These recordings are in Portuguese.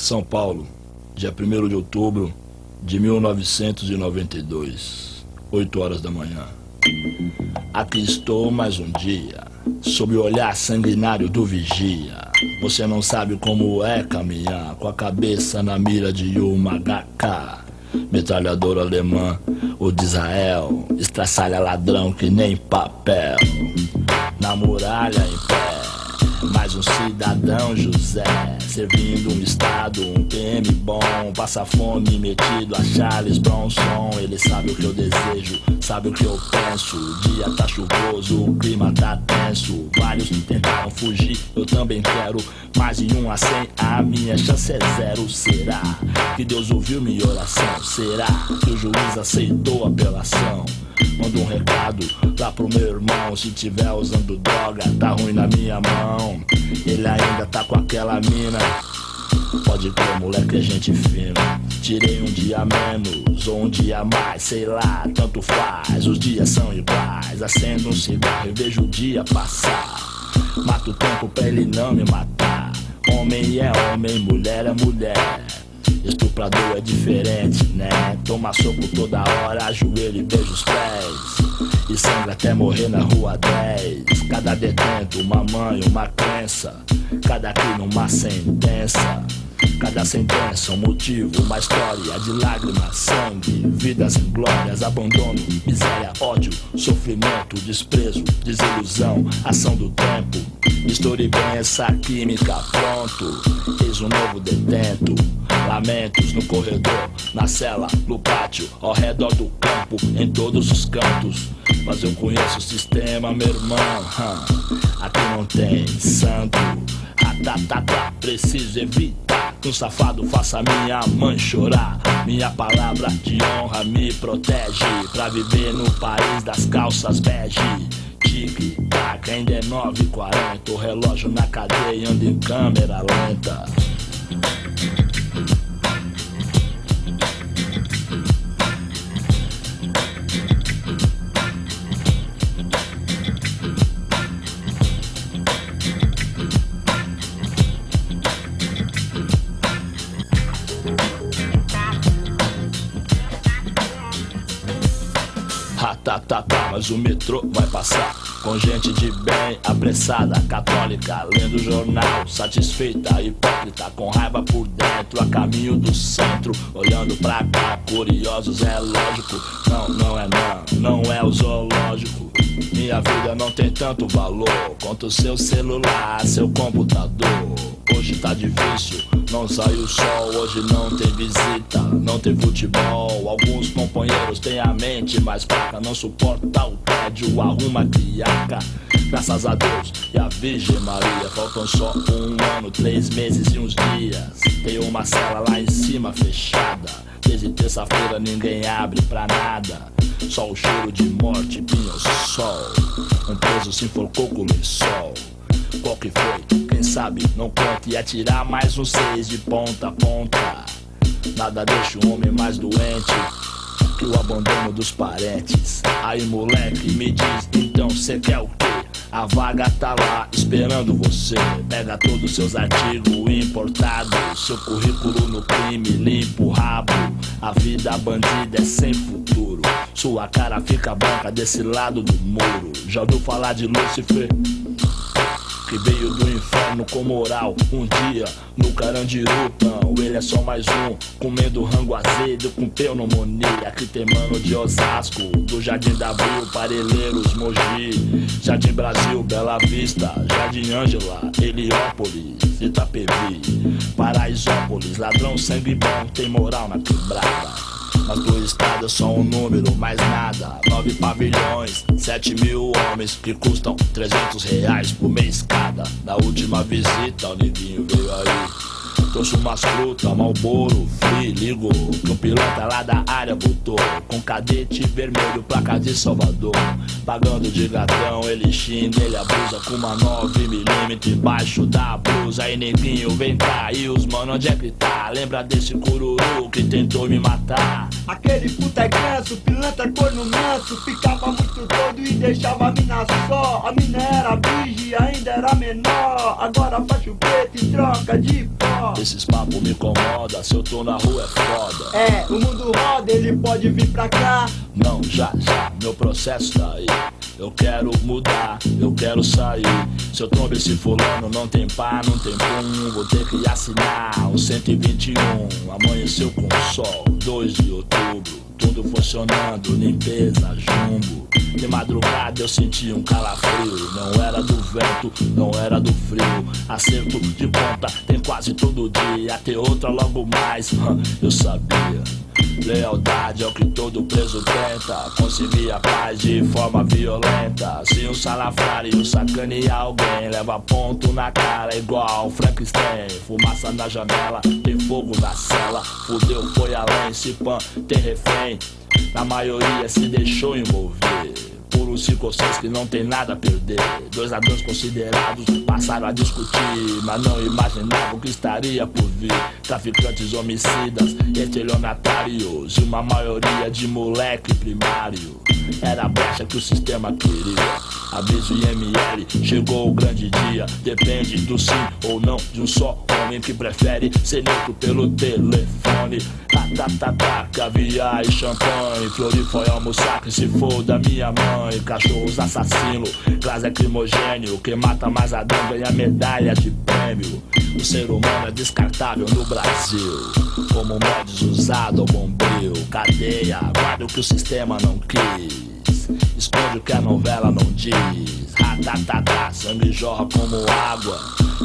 São Paulo, dia 1º de outubro de 1992, 8 horas da manhã. Aqui estou mais um dia, sob o olhar sanguinário do vigia. Você não sabe como é caminhar com a cabeça na mira de uma HK. Metralhador alemã, o de Israel, estraçalha ladrão que nem papel. Na muralha em pé, mais um cidadão José, servindo um estado, um PM bom, passa fome metido a Charles Bronson. Ele sabe o que eu desejo, sabe o que eu penso. O dia tá chuvoso, o clima tá tenso. Vários tentaram fugir, eu também quero. Mais de 1 a 100, a minha chance é 0. Será que Deus ouviu minha oração? Será que o juiz aceitou a apelação? Manda um recado lá pro meu irmão. Se tiver usando droga, tá ruim na minha mão. Ele ainda tá com aquela mina. Pode crer, moleque, é gente fina. Tirei um dia menos ou um dia mais, sei lá, tanto faz. Os dias são iguais. Acendo um cigarro e vejo o dia passar. Mato o tempo pra ele não me matar. Homem é homem, mulher é mulher. Estuprador é diferente, né? Toma soco toda hora, ajoelha e beija os pés. E sangra até morrer na rua 10. Cada detento, uma mãe, uma crença. Cada crime, uma sentença. Cada sentença, um motivo, uma história de lágrimas, sangue, vidas inglórias, abandono, miséria, ódio, sofrimento, desprezo, desilusão, ação do tempo. Misture bem essa química, pronto, eis um novo detento. Lamentos no corredor, na cela, no pátio, ao redor do campo, em todos os cantos. Mas eu conheço o sistema, meu irmão. Aqui não tem santo. Preciso evitar que um safado faça minha mãe chorar. Minha palavra de honra me protege pra viver no país das calças bege. Tic-tac, ainda é 9h40. O relógio na cadeia anda em câmera lenta. Mas o metrô vai passar com gente de bem, apressada, católica, lendo o jornal, satisfeita, hipócrita, com raiva por dentro, a caminho do centro, olhando pra cá, curiosos, é lógico. Não é o zoológico. Minha vida não tem tanto valor quanto seu celular, seu computador. Hoje tá difícil, não sai o sol, hoje não tem visita, não tem futebol. Alguns companheiros têm a mente mais fraca, não suporta o tédio, arruma criaca. Graças a Deus e a Virgem Maria, faltam só 1 ano, 3 meses e uns dias. Tem uma cela lá em cima fechada, desde terça-feira ninguém abre pra nada. Só o cheiro de morte, pinho-sol. Um preso se enforcou com o lençol. Qual que foi? Quem sabe? Não conta. E atirar mais um 6 de ponta a ponta. Nada deixa o homem mais doente que o abandono dos parentes. Aí moleque, me diz, então cê quer o quê? A vaga tá lá esperando você. Pega todos os seus artigos importados, seu currículo no crime, limpa o rabo. A vida bandida é sem futuro. Sua cara fica branca desse lado do muro. Já ouviu falar de Lúcifer? Que veio do inferno com moral. Um dia no Carandiru, ele é só mais um, comendo rango azedo com pneumonia. Aqui tem mano de Osasco, do Jardim da Abril, Parelheiros, Mogi, Jardim Brasil, Bela Vista, Jardim Ângela, Heliópolis, Itapevi, Paraisópolis. Ladrão sangue bom, tem moral na quebrada. Mas do estado é só um número, mais nada. 9 pavilhões, 7 mil homens que custam R$300 por mês cada. Na última visita o neguinho veio aí, trouxe umas frutas, Marlboro, Free, ligou que um piloto lá da área voltou com cadete vermelho, placa de Salvador. Pagando de gatão, ele xinga, ele abusa com uma 9mm embaixo da blusa. Aí neguinho, vem cá, e os mano, onde é que tá? Lembra desse cururu que tentou me matar? Aquele puta é ganso, pilantra corno manso, ficava muito doido e deixava a mina só. A mina era virgem, ainda era menor, agora faz o preto e troca de pó. Esses papos me incomodam, se eu tô na rua é foda. É, o mundo roda, ele pode vir pra cá. Não, já, meu processo tá aí. Eu quero mudar, eu quero sair. Se eu trombo esse fulano, não tem pá, não tem pum. Vou ter que assinar um 121. Amanheceu com sol, 2 de outubro. Tudo funcionando, limpeza, jumbo. De madrugada eu senti um calafrio. Não era do vento, não era do frio. Acerto de conta tem quase todo dia. Ter outra logo mais, eu sabia. Lealdade é o que todo preso tenta. Conseguir a paz de forma violenta. Se um salafrário sacanear alguém, leva ponto na cara igual Frankenstein. Fumaça na janela, tem fogo na cela. Fudeu, foi além, se pan, tem refém. Na maioria se deixou envolver por uns 5 ou 6 que não tem nada a perder. 2 ladrões considerados passaram a discutir, mas não imaginavam que estaria por vir. Traficantes, homicidas, estelionatários e uma maioria de moleque primário. Era a brecha que o sistema queria. Aviso IML, chegou o grande dia. Depende do sim ou não de um só homem que prefere ser neutro pelo telefone. Caviar e champanhe. Flori foi almoçar que se for da minha mãe. Cachorros assassinos, gás lacrimogênio. Quem mata mais ladrão ganha medalha de prêmio. O ser humano é descartável no Brasil, como mods usado ao bombril. Cadeia, guarda o que o sistema não quis, esconde o que a novela não diz. Sangue jorra como água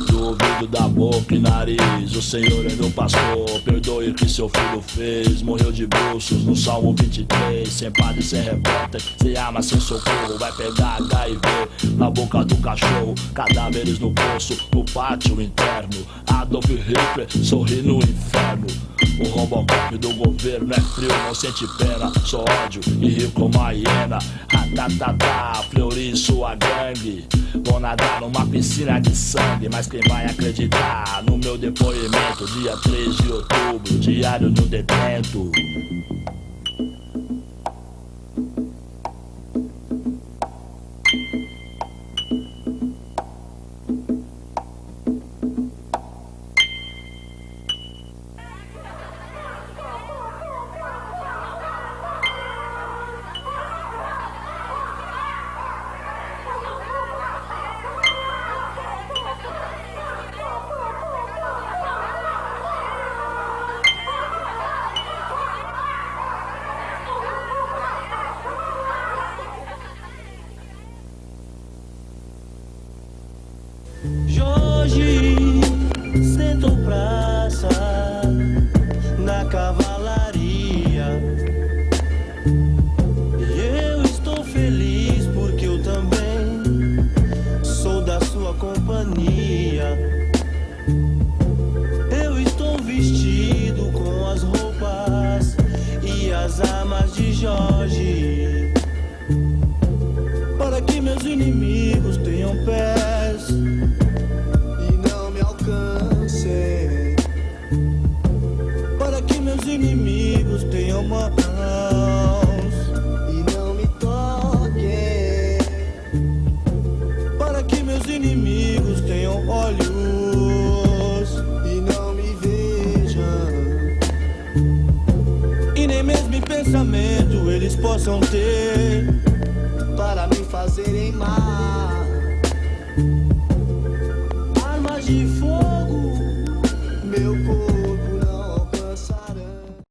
do ouvido, da boca e nariz. O Senhor é meu pastor, perdoe o que seu filho fez. Morreu de bruços no Salmo 23. Sem padre, sem repórter, sem arma, sem socorro. Vai pegar HIV na boca do cachorro. Cadáveres no poço, no pátio interno. Adolf Hitler sorri no inferno. O Robocop do governo é frio, não sente pena. Só ódio e rio como a hiena. Fleury e sua gangue vão nadar numa piscina de sangue. Mas quem vai acreditar no meu depoimento? Dia 3 de outubro, diário do detento. Jorge sentou praça na cavalaria. E eu estou feliz porque eu também sou da sua companhia. Eu estou vestido com as roupas e as armas de Jorge, para que meus inimigos tenham pés e não me alcancem, para que meus inimigos tenham mãos e não me toquem, para que meus inimigos tenham olhos e não me vejam, e nem mesmo em pensamento eles possam ter para me fazerem mal.